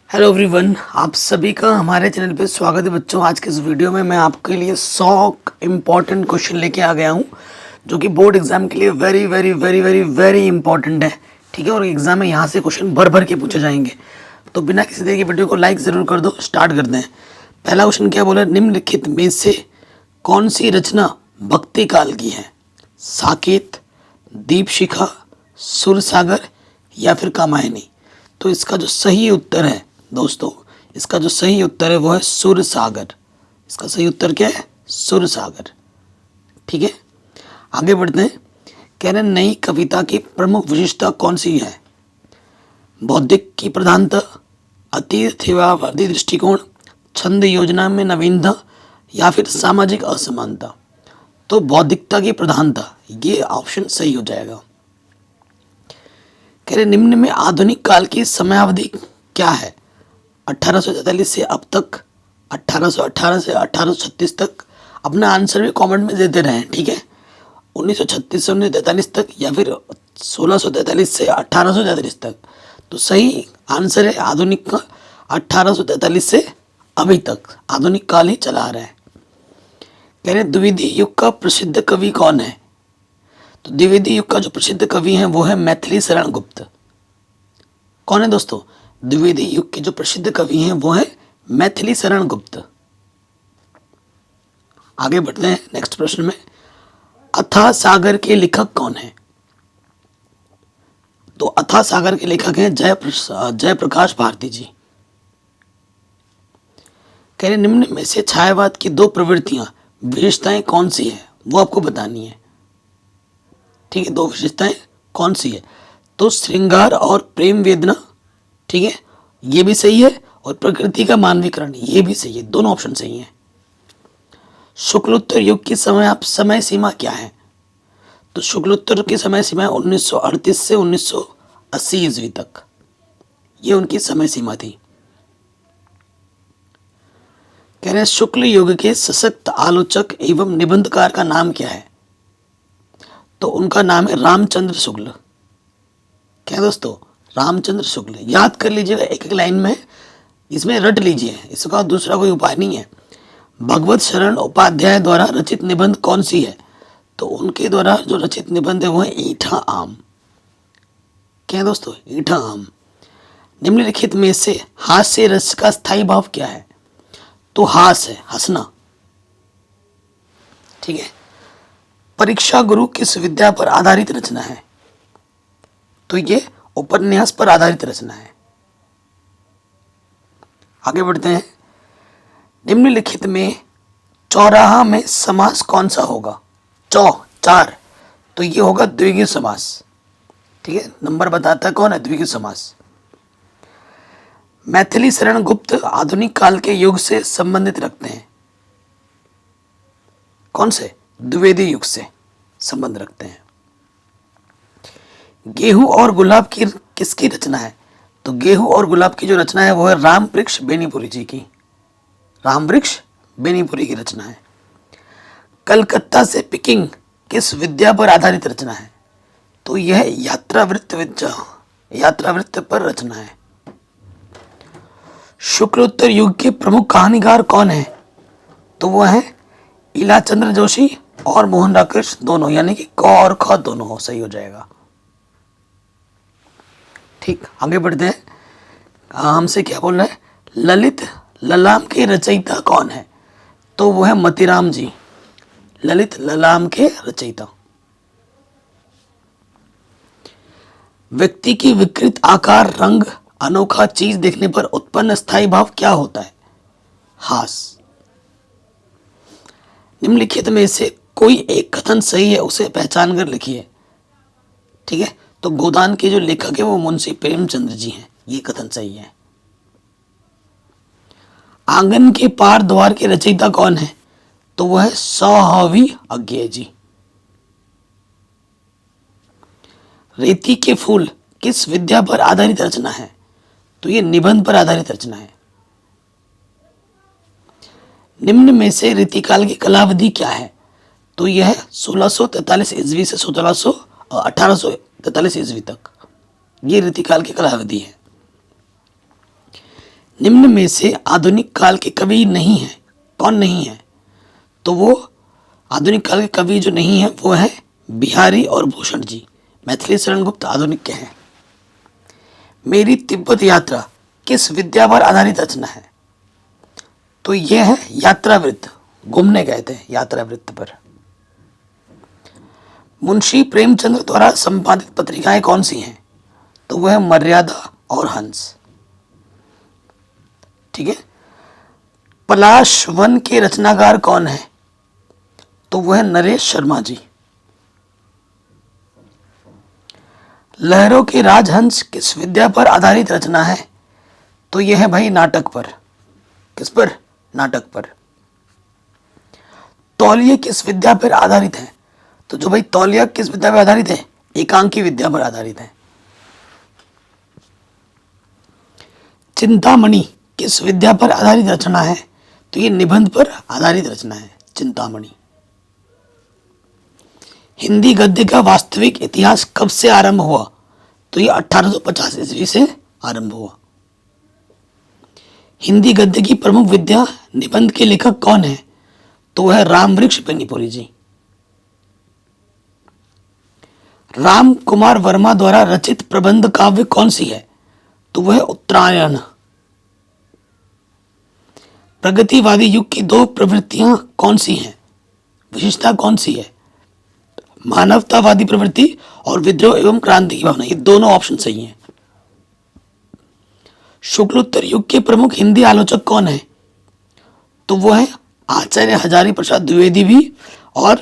Hello everyone, आप सभी का हमारे चैनल पे स्वागत है बच्चों। आज के इस वीडियो में मैं आपके लिए 100 इम्पॉर्टेंट क्वेश्चन लेके आ गया हूँ जो कि बोर्ड एग्जाम के लिए very very very very very important है। ठीक है, और एग्जाम में यहाँ से क्वेश्चन भर भर के पूछे जाएंगे। तो बिना किसी देर की वीडियो को लाइक ज़रूर कर दो। स्टार्ट करते हैं। पहला क्वेश्चन क्या बोला, निम्नलिखित में से कौन सी रचना भक्ति काल की है? साकेत, दीपशिखा, सुरसागर या फिर कामायनी? तो इसका जो सही उत्तर है दोस्तों, इसका जो सही उत्तर है वो है सुरसागर। इसका सही उत्तर क्या है? सुरसागर। ठीक है, आगे बढ़ते हैं। कह रहे हैं नई कविता की प्रमुख विशेषता कौन सी है? बौद्धिक की प्रधानता, अतिथ्यवादी दृष्टिकोण, छंद योजना में नवीनता या फिर सामाजिक असमानता? तो बौद्धिकता की प्रधानता, ये ऑप्शन सही हो जाएगा। कह रहे निम्न में आधुनिक काल की समयावधि क्या है? 1843 से अब तक, 1818 से 1836 तक। अपना आंसर भी कमेंट में देते रहें, ठीक है। 1936 से 1943 तक या फिर 1643 से 1843 तक। तो सही आंसर है आधुनिक का 1843 से अभी तक, आधुनिक काल ही चला आ रहा है। कह रहे द्विवेदी युग का प्रसिद्ध कवि कौन है? तो द्विवेदी युग का जो प्रसिद्ध कवि है वो है मैथिली शरण गुप्त। कौन है दोस्तों? द्विवेदी युग के जो प्रसिद्ध कवि हैं वो है मैथिली शरण गुप्त। आगे बढ़ते हैं नेक्स्ट प्रश्न में। अथाह सागर के लेखक कौन है? तो अथाह सागर के लेखक हैं जयप्रकाश भारती जी। कह रहे निम्न में से छायावाद की दो प्रवृत्तियां विशेषताएं कौन सी है? वो आपको बतानी है। ठीक है, दो विशेषताएं कौन सी है? तो श्रृंगार और प्रेम वेदना, ठीक है, ये भी सही है। और प्रकृति का मानवीकरण, ये भी सही है। दोनों ऑप्शन सही हैं। शुक्लोत्तर युग की समय सीमा क्या है? तो शुक्लोत्तर की समय सीमा है 1938 से 1980 ईस्वी तक। ये उनकी समय सीमा थी। कह रहे हैं शुक्ल युग के सशक्त आलोचक एवं निबंधकार का नाम क्या है? तो उनका नाम है रामचंद्र शुक्ल। क्या दोस्तों? रामचंद्र शुक्ल। याद कर लीजिएगा एक एक लाइन में, इसमें रट लीजिए, इसका दूसरा कोई उपाय नहीं है। भगवत शरण उपाध्याय द्वारा रचित निबंध कौन सी है? तो उनके द्वारा जो रचित निबंध है वो है ईठा आम। क्या है दोस्तों? ईठा आम। निम्नलिखित में से हास्य रस का स्थायी भाव क्या है? तो हास है, हंसना। ठीक है। परीक्षा गुरु किस विद्या पर आधारित रचना है? तो ये उपन्यास पर आधारित रचना है। आगे बढ़ते हैं। निम्नलिखित में चौराहा में समास कौन सा होगा? चार। तो ये होगा द्विगु समास। ठीक है, नंबर बताता है कौन है द्विगु समास। मैथिली शरण गुप्त आधुनिक काल के युग से संबंधित रखते हैं। कौन से? द्विवेदी युग से संबंध रखते हैं। गेहूं और गुलाब की किसकी रचना है? तो गेहूं और गुलाब की जो रचना है वो है राम वृक्ष बेनीपुरी जी की। राम वृक्ष बेनीपुरी की रचना है। कलकत्ता से पिकिंग किस विद्या पर आधारित रचना है? तो यह यात्रावृत्त पर रचना है। शुक्लोत्तर युग के प्रमुख कहानीकार कौन है? तो वो है इलाचंद्र जोशी और मोहन राकेश दोनों, यानी कि क और ख दोनों हो, सही हो जाएगा। ठीक, आगे बढ़ते हैं। हमसे क्या बोल रहा है? ललित ललाम के रचयिता कौन है? तो वो है मतीराम जी। ललित ललाम के रचयिता। व्यक्ति की विकृत आकार, रंग, अनोखा चीज देखने पर उत्पन्न स्थायी भाव क्या होता है? हास। निम्नलिखित में से कोई एक कथन सही है, उसे पहचान कर लिखिए। ठीक है, तो गोदान के जो लेखक है वो मुंशी प्रेमचंद्र जी हैं। ये कथन सही है। आंगन के पार द्वार के रचयिता कौन है? तो वह है सौहवी अज्ञेय जी। रेती के फूल किस विद्या पर आधारित रचना है? तो ये निबंध पर आधारित रचना है। निम्न में से रीतिकाल की कालावधि क्या है? तो यह है 1643 ईस्वी से 1843 ईस्वी तक। ये रीतिकाल की कालावधि है। निम्न में से आधुनिक काल के कवि नहीं है, कौन नहीं है? तो वो आधुनिक काल के कवि जो नहीं है वो है बिहारी और भूषण जी। मैथिली शरण गुप्त आधुनिक के हैं। मेरी तिब्बत यात्रा किस विद्या पर आधारित रचना है? तो ये है यात्रावृत्त, घूमने गए थे यात्रावृत्त पर। मुंशी प्रेमचंद्र द्वारा संपादित पत्रिकाएं कौन सी हैं? तो वह है मर्यादा और हंस। ठीक है। पलाश वन के रचनाकार कौन है? तो वह है नरेश शर्मा जी। लहरों के राजहंस किस विद्या पर आधारित रचना है? तो यह है भाई नाटक पर। किस पर? नाटक पर। तौलिया किस विद्या पर आधारित है? तो जो भाई तौलिया किस विद्या पर आधारित है? एकांकी विद्या पर आधारित है। चिंतामणि किस विद्या पर आधारित रचना है? तो ये निबंध पर आधारित रचना है चिंतामणि। हिंदी गद्य का वास्तविक इतिहास कब से आरंभ हुआ? तो ये 1850 ईस्वी से आरंभ हुआ। हिंदी गद्य की प्रमुख विद्या निबंध के लेखक कौन है? तो वह रामवृक्ष बेनीपुरी जी। राम कुमार वर्मा द्वारा रचित प्रबंध काव्य कौन सी है? तो वह उत्तरायण। प्रगतिवादी युग की दो प्रवृत्तियां कौन सी हैं? विशेषता कौन सी है? मानवतावादी प्रवृत्ति और विद्रोह एवं क्रांति की भावना, ये दोनों ऑप्शन सही हैं। शुक्लोत्तर युग के प्रमुख हिंदी आलोचक कौन है? तो वो है आचार्य हजारी प्रसाद द्विवेदी भी और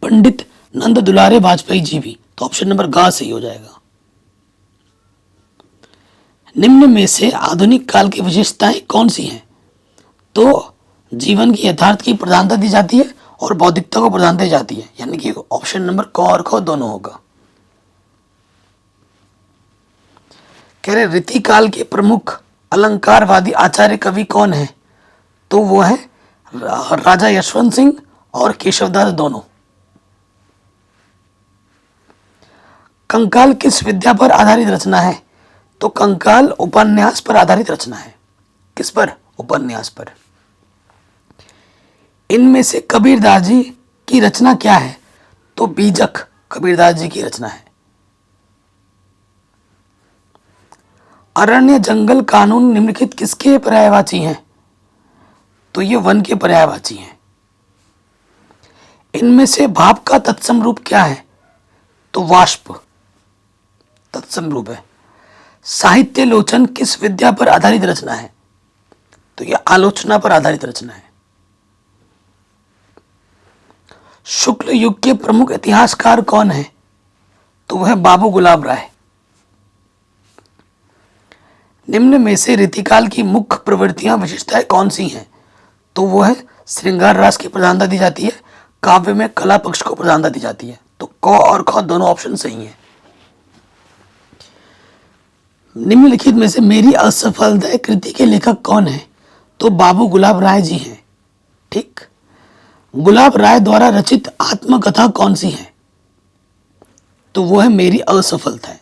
पंडित नंद दुलारे वाजपेयी जी भी। तो ऑप्शन नंबर ग सही हो जाएगा। निम्न में से आधुनिक काल की विशेषताएं कौन सी हैं? तो जीवन की यथार्थ की प्रधानता दी जाती है और बौद्धिकता को प्रधानता दी जाती है, यानी कि ऑप्शन नंबर क और ख दोनों होगा। कह रहे रीतिकाल के प्रमुख अलंकारवादी आचार्य कवि कौन है? तो वो है राजा यशवंत सिंह और केशवदास दोनों। कंकाल किस विद्या पर आधारित रचना है? तो कंकाल उपन्यास पर आधारित रचना है। किस पर? उपन्यास पर। इनमें से कबीरदास जी की रचना क्या है? तो बीजक कबीरदास जी की रचना है। अरण्य जंगल कानून निम्नलिखित किसके पर्यायवाची हैं? तो ये वन के पर्यायवाची हैं। इनमें से भाप का तत्सम रूप क्या है? तो वाष्प तत्सम रूप है। साहित्य लोचन किस विद्या पर आधारित रचना है? तो यह आलोचना पर आधारित रचना है। शुक्ल युग के प्रमुख इतिहासकार कौन है? तो वह बाबू गुलाब राय। निम्न में से रीतिकाल की मुख्य प्रवृत्तियां विशेषताएं कौन सी हैं? तो वो है श्रृंगार रास की प्रधानता दी जाती है, काव्य में कला पक्ष को प्रधानता दी जाती है। तो क और ख दोनों ऑप्शन सही हैं। निम्नलिखित में से मेरी असफलता कृति के लेखक कौन है? तो बाबू गुलाब राय जी हैं। ठीक। गुलाब राय द्वारा रचित आत्मकथा कौन सी है? तो वो है मेरी असफलता।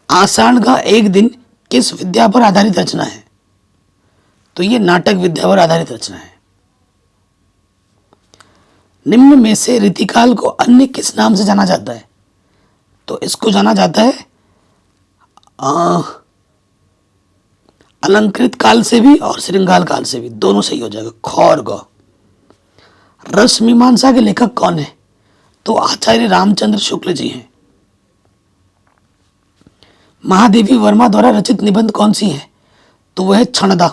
आषाढ़ का एक दिन किस विद्या पर आधारित रचना है? तो ये नाटक विद्या पर आधारित रचना है। निम्न में से रीतिकाल को अन्य किस नाम से जाना जाता है? तो इसको जाना जाता है अलंकृत काल से भी और श्रृंगार काल से भी, दोनों सही हो जाएगा ख और ग। रस मीमांसा के लेखक कौन है? तो आचार्य रामचंद्र शुक्ल जी हैं। महादेवी वर्मा द्वारा रचित निबंध कौन सी है? तो वह है क्षणदा।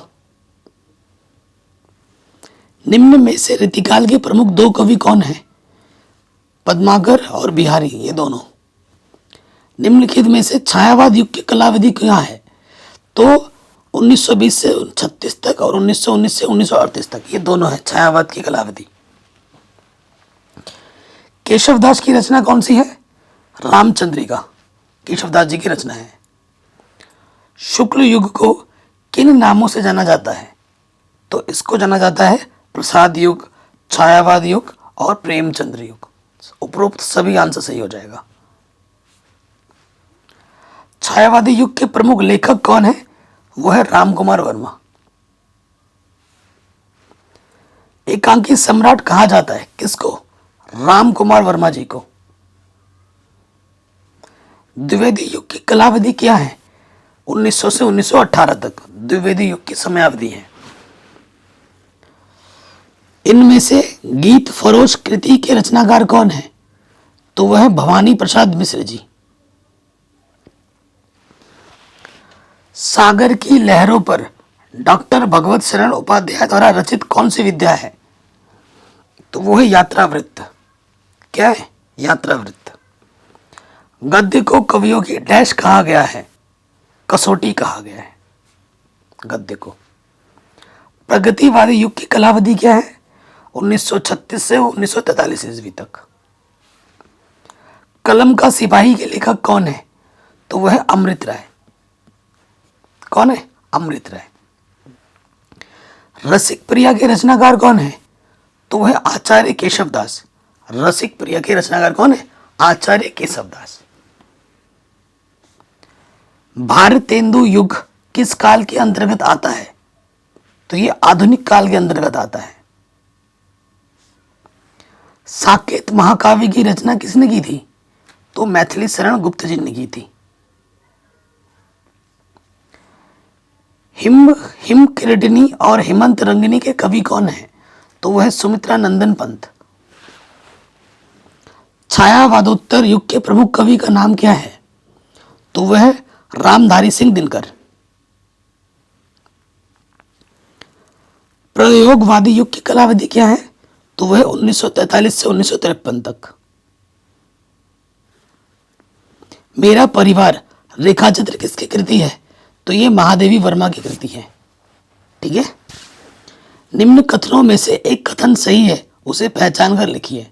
निम्न में से रीतिकाल के प्रमुख दो कवि कौन हैं? पद्माकर और बिहारी, ये दोनों। निम्नलिखित में से छायावाद युग की कलाविधि क्या है? तो 1920 से 36 तक और 1919 से 1938 तक, ये दोनों है छायावाद की कलाविधि। केशवदास की रचना कौन सी है? रामचंद्रिका केशवदास जी की रचना है। शुक्ल युग को किन नामों से जाना जाता है? तो इसको जाना जाता है प्रसाद युग, छायावाद युग और प्रेमचंद्र युग। उपरोक्त सभी आंसर सही हो जाएगा। छायावादी युग के प्रमुख लेखक कौन है? वो है रामकुमार वर्मा। एकांकी सम्राट कहा जाता है किसको? रामकुमार वर्मा जी को। द्विवेदी युग की कालावधि क्या है? 1900 से 1918 तक द्विवेदी युग की समयावधि है। इनमें से गीत फरोश कृति के रचनाकार कौन है? तो वह है भवानी प्रसाद मिश्र जी। सागर की लहरों पर डॉक्टर भगवत शरण उपाध्याय द्वारा रचित कौन सी विद्या है? तो वो है यात्रावृत्त। क्या है? यात्रावृत्त। गद्य को कवियों की डैश कहा गया है? कसौटी कहा गया है गद्य को। प्रगतिवादी युग की कालावधि क्या है? 1936 से 1943 ईस्वी तक। कलम का सिपाही के लेखक कौन है? तो वह है अमृत राय। कौन है? अमृत राय। रसिक प्रिया के रचनाकार कौन है? तो वह आचार्य केशव दास। रसिक प्रिया के रचनाकार कौन है? आचार्य केशव दास। भारतेंदु युग किस काल के अंतर्गत आता है? तो ये आधुनिक काल के अंतर्गत आता है। साकेत महाकाव्य की रचना किसने की थी? तो मैथिली शरण गुप्त जी ने की थी। हिम किरटिनी और हेमंत रंगिनी के कवि कौन है? तो वह है सुमित्रा नंदन पंत। छायावादोत्तर युग के प्रमुख कवि का नाम क्या है? तो वह है रामधारी सिंह दिनकर। प्रयोगवादी युग की कालावधि क्या है? तो वह 1943 से 1953 तक। मेरा परिवार रेखा चित्र किसकी कृति है? तो ये महादेवी वर्मा की कृति है। ठीक है। निम्न कथनों में से एक कथन सही है, उसे पहचान कर लिखिए।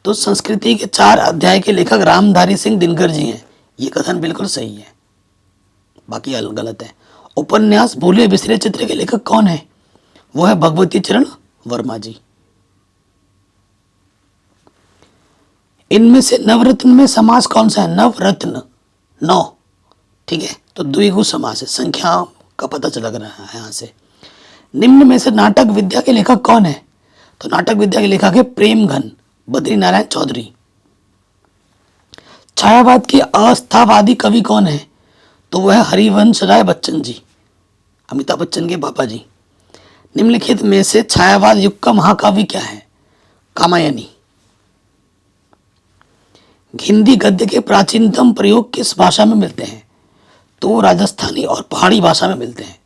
तो संस्कृति के 4 अध्याय के लेखक रामधारी सिंह दिनकर जी हैं। ये कथन बिल्कुल सही है, बाकी गलत है। उपन्यास भूले बिसरे चित्र के लेखक कौन है? वो है भगवती चरण वर्मा जी। इनमें से नवरत्न में समास कौन सा है? नवरत्न 9। ठीक है, तो द्विगु समास है, संख्या का पता चल रहा है यहां से। निम्न में से नाटक विद्या के लेखक कौन है? तो नाटक विद्या के लेखक है प्रेमघन बद्री नारायण चौधरी। छायावाद के अस्थावादी कवि कौन है? तो वह है हरिवंश राय बच्चन जी, अमिताभ बच्चन के पापा जी। निम्नलिखित में से छायावाद युग का महाकाव्य क्या है? कामायनी। हिंदी गद्य के प्राचीनतम प्रयोग किस भाषा में मिलते हैं? तो वो राजस्थानी और पहाड़ी भाषा में मिलते हैं।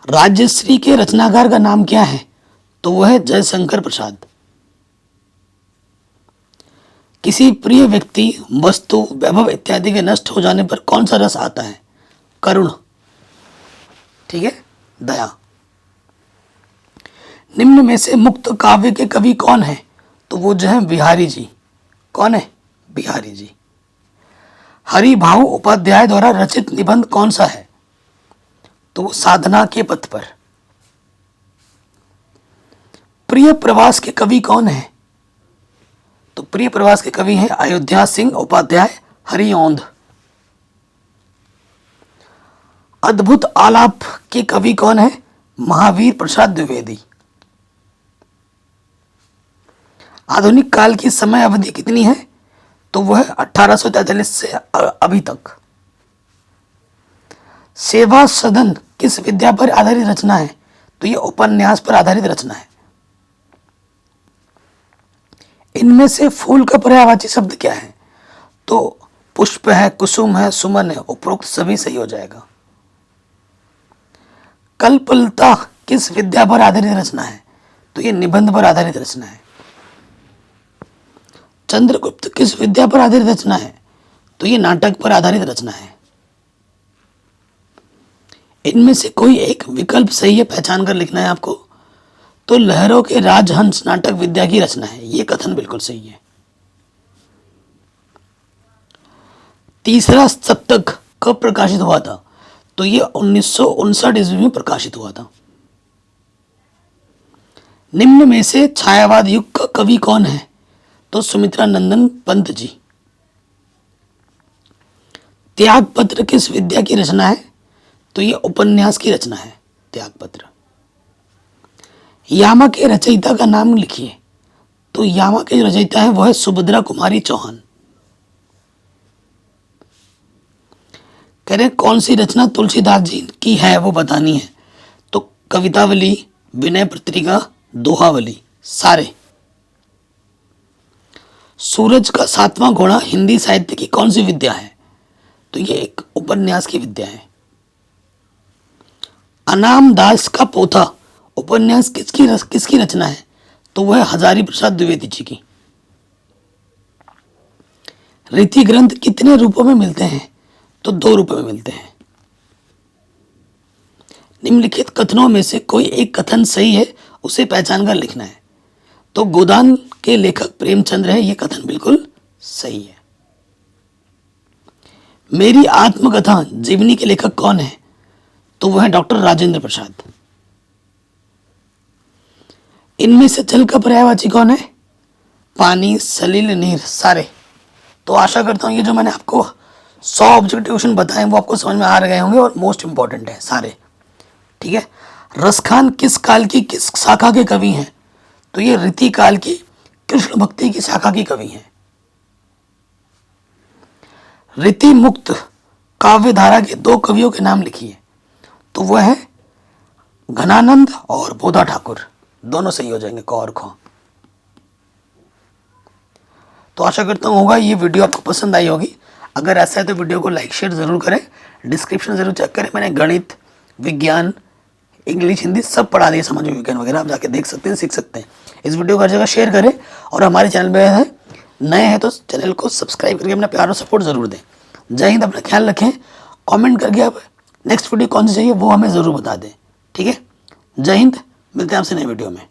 राज्यश्री के रचनाकार का नाम क्या है? तो वह है जयशंकर प्रसाद। किसी प्रिय व्यक्ति, वस्तु, वैभव इत्यादि के नष्ट हो जाने पर कौन सा रस आता है? करुण। ठीक है, दया। निम्न में से मुक्त काव्य के कवि कौन है? तो वो जो है बिहारी जी। कौन है? बिहारी जी। हरिभाऊ उपाध्याय द्वारा रचित निबंध कौन सा है? तो वो साधना के पथ पर। प्रिय प्रवास के कवि कौन है? तो प्रिय प्रवास के कवि हैं अयोध्या सिंह उपाध्याय हरिऔंध। अद्भुत आलाप के कवि कौन है? महावीर प्रसाद द्विवेदी। आधुनिक काल की समय अवधि कितनी है? तो वह 1843 से अभी तक। सेवा सदन किस विद्या पर आधारित रचना है? तो यह उपन्यास पर आधारित रचना है। इनमें से फूल का पर्यायवाची शब्द क्या है? तो पुष्प है, कुसुम है, सुमन है। उपरोक्त सभी सही हो जाएगा। कल्पलता किस विद्या पर आधारित रचना है? तो यह निबंध पर आधारित रचना है। चंद्रगुप्त किस विद्या पर आधारित रचना है? तो यह नाटक पर आधारित रचना है। इनमें से कोई एक विकल्प सही है, पहचान कर लिखना है आपको। तो लहरों के राजहंस नाटक विद्या की रचना है। यह कथन बिल्कुल सही है। तीसरा सप्तक कब प्रकाशित हुआ था? तो यह 1959 ईस्वी में प्रकाशित हुआ था। निम्न में से छायावाद युग का कवि कौन है? तो सुमित्रा नंदन पंत जी। त्यागपत्र किस विद्या की रचना है? तो ये उपन्यास की रचना है त्यागपत्र। यामा के रचयिता का नाम लिखिए। तो यामा के जो रचयिता है वो है सुभद्रा कुमारी चौहान। कह रहे कौन सी रचना तुलसीदास जी की है वो बतानी है। तो कवितावली, विनय पत्रिका, दोहावली, सारे। सूरज का सातवां घोड़ा हिंदी साहित्य की कौन सी विद्या है? तो ये एक उपन्यास की विद्या है। अनाम दास का पोथा उपन्यास किसकी रचना है? तो वह है हजारी प्रसाद द्विवेदी जी की। रीति ग्रंथ कितने रूपों में मिलते हैं? तो 2 रूपों में मिलते हैं। निम्नलिखित कथनों में से कोई एक कथन सही है, उसे पहचान कर लिखना है। तो गोदान के लेखक प्रेमचंद्र है, यह कथन बिल्कुल सही है। मेरी आत्मकथा जीवनी के लेखक कौन है? तो वह है डॉक्टर राजेंद्र प्रसाद। इनमें से जल का पर्यायवाची कौन है? पानी, सलिल, नीर, सारे। तो आशा करता हूं ये जो मैंने आपको 100 ऑब्जेक्टिव क्वेश्चन बताए वो आपको समझ में आ गए होंगे और मोस्ट इंपॉर्टेंट है सारे। ठीक है। रसखान किस काल की किस शाखा के कवि हैं? तो ये रीति काल की कृष्ण भक्ति की शाखा की कवि हैं। रीति मुक्त काव्य धारा के 2 कवियों के नाम लिखिए। तो वह है घनानंद और बोधा ठाकुर। दोनों सही हो जाएंगे, क और ख। तो आशा करता हूँ होगा ये वीडियो आपको पसंद आई होगी। अगर ऐसा है तो वीडियो को लाइक शेयर जरूर करें, डिस्क्रिप्शन जरूर चेक करें। मैंने गणित, विज्ञान, इंग्लिश, हिंदी सब पढ़ा दिए, समाज विज्ञान वगैरह, आप जाके देख सकते हैं, सीख सकते हैं। इस वीडियो को हर जगह शेयर करें और हमारे चैनल पे है नए हैं तो चैनल को सब्सक्राइब करके अपना प्यार और सपोर्ट जरूर दें। जय हिंद, अपना ख्याल रखें। कमेंट करके आप नेक्स्ट वीडियो कौन सी चाहिए वो हमें ज़रूर बता दें। ठीक है। जय हिंद, मिलते हैं आपसे नए वीडियो में।